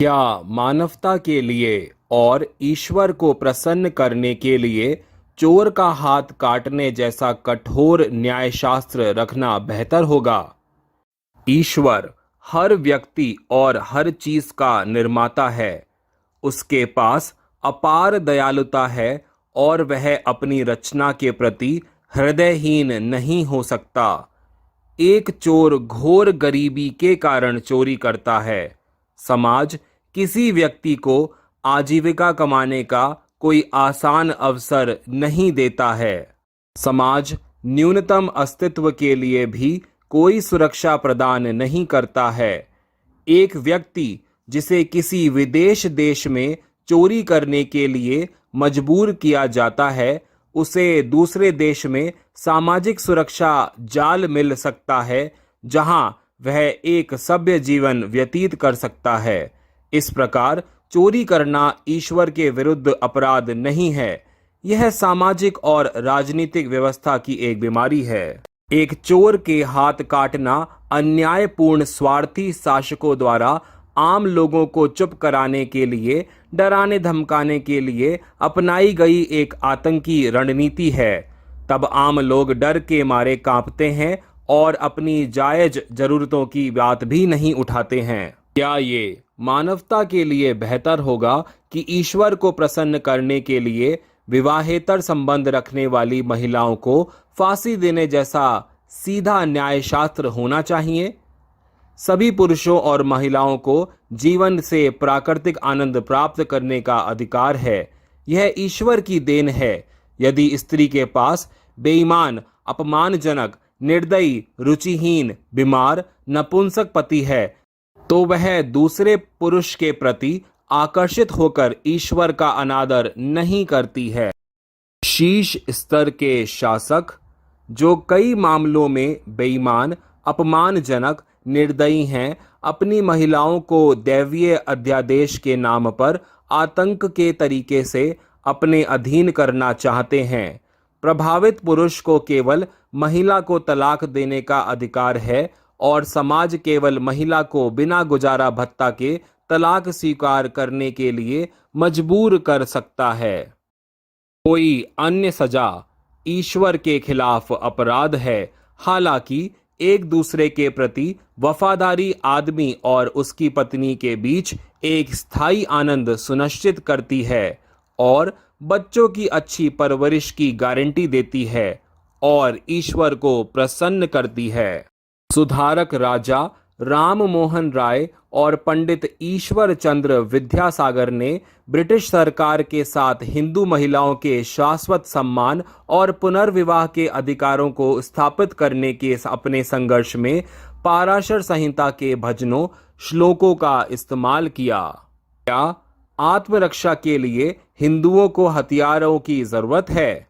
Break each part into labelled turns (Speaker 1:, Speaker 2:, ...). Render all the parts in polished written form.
Speaker 1: क्या मानवता के लिए और ईश्वर को प्रसन्न करने के लिए चोर का हाथ काटने जैसा कठोर न्यायशास्त्र रखना बेहतर होगा? ईश्वर हर व्यक्ति और हर चीज का निर्माता है। उसके पास अपार दयालुता है और वह अपनी रचना के प्रति हृदयहीन नहीं हो सकता। एक चोर घोर गरीबी के कारण चोरी करता है। समाज किसी व्यक्ति को आजीविका कमाने का कोई आसान अवसर नहीं देता है। समाज न्यूनतम अस्तित्व के लिए भी कोई सुरक्षा प्रदान नहीं करता है। एक व्यक्ति जिसे किसी विदेश देश में चोरी करने के लिए मजबूर किया जाता है, उसे दूसरे देश में सामाजिक सुरक्षा जाल मिल सकता है जहां वह एक सभ्य जीवन व्यतीत कर सकता है। इस प्रकार चोरी करना ईश्वर के विरुद्ध अपराध नहीं है, यह सामाजिक और राजनीतिक व्यवस्था की एक बीमारी है। एक चोर के हाथ काटना अन्यायपूर्ण स्वार्थी शासकों द्वारा आम लोगों को चुप कराने के लिए, डराने धमकाने के लिए अपनाई गई एक आतंकी रणनीति है। तब आम लोग डर के मारे कांपते हैं और अपनी जायज जरूरतों की बात भी नहीं उठाते हैं। क्या ये मानवता के लिए बेहतर होगा कि ईश्वर को प्रसन्न करने के लिए विवाहेतर संबंध रखने वाली महिलाओं को फांसी देने जैसा सीधा न्यायशास्त्र होना चाहिए? सभी पुरुषों और महिलाओं को जीवन से प्राकृतिक आनंद प्राप्त करने का अधिकार है। यह ईश्वर की देन है। यदि स्त्री के पास बेईमान, अपमानजनक, निर्दयी, रुचिहीन, बीमार, नपुंसक पति है, तो वह दूसरे पुरुष के प्रति आकर्षित होकर ईश्वर का अनादर नहीं करती है। शीर्ष स्तर के शासक जो कई मामलों में बेईमान, अपमानजनक, निर्दयी हैं, अपनी महिलाओं को दैवीय अध्यादेश के नाम पर आतंक के तरीके से अपने अधीन करना चाहते हैं। प्रभावित पुरुष को केवल महिला को तलाक देने का अधिकार है और समाज केवल महिला को बिना गुजारा भत्ता के तलाक स्वीकार करने के लिए मजबूर कर सकता है। कोई अन्य सजा ईश्वर के खिलाफ अपराध है। हालांकि एक दूसरे के प्रति वफादारी आदमी और उसकी पत्नी के बीच एक स्थायी आनंद सुनिश्चित करती है और बच्चों की अच्छी परवरिश की गारंटी देती है और ईश्वर को प्रसन्न करती है। सुधारक राजा राम मोहन राय और पंडित ईश्वर चंद्र विद्यासागर ने ब्रिटिश सरकार के साथ हिंदू महिलाओं के शाश्वत सम्मान और पुनर्विवाह के अधिकारों को स्थापित करने के अपने संघर्ष में पाराशर संहिता के भजनों, श्लोकों का इस्तेमाल किया। क्या आत्मरक्षा के लिए हिंदुओं को हथियारों की जरूरत है?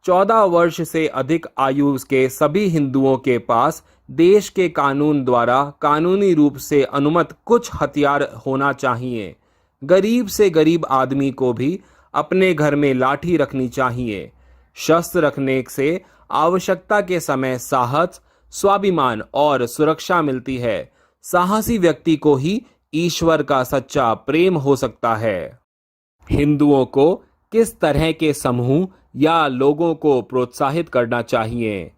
Speaker 1: 14 वर्ष से अधिक आयु के सभी हिंदुओं के पास देश के कानून द्वारा कानूनी रूप से अनुमत कुछ हथियार होना चाहिए। गरीब से गरीब आदमी को भी अपने घर में लाठी रखनी चाहिए। शस्त्र रखने से आवश्यकता के समय साहस, स्वाभिमान और सुरक्षा मिलती है। साहसी व्यक्ति को ही ईश्वर का सच्चा प्रेम हो सकता है। हिंदुओं को किस तरह के समूह या लोगों को प्रोत्साहित करना चाहिए?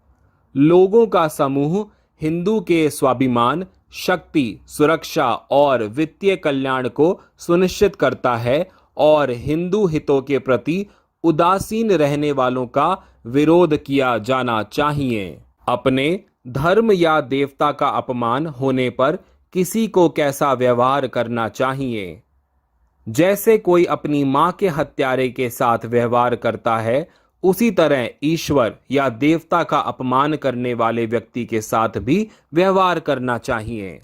Speaker 1: लोगों का समूह हिंदू के स्वाभिमान, शक्ति, सुरक्षा और वित्तीय कल्याण को सुनिश्चित करता है और हिंदू हितों के प्रति उदासीन रहने वालों का विरोध किया जाना चाहिए। अपने धर्म या देवता का अपमान होने पर किसी को कैसा व्यवहार करना चाहिए? जैसे कोई अपनी मां के हत्यारे के साथ व्यवहार करता है, उसी तरह ईश्वर या देवता का अपमान करने वाले व्यक्ति के साथ भी व्यवहार करना चाहिए।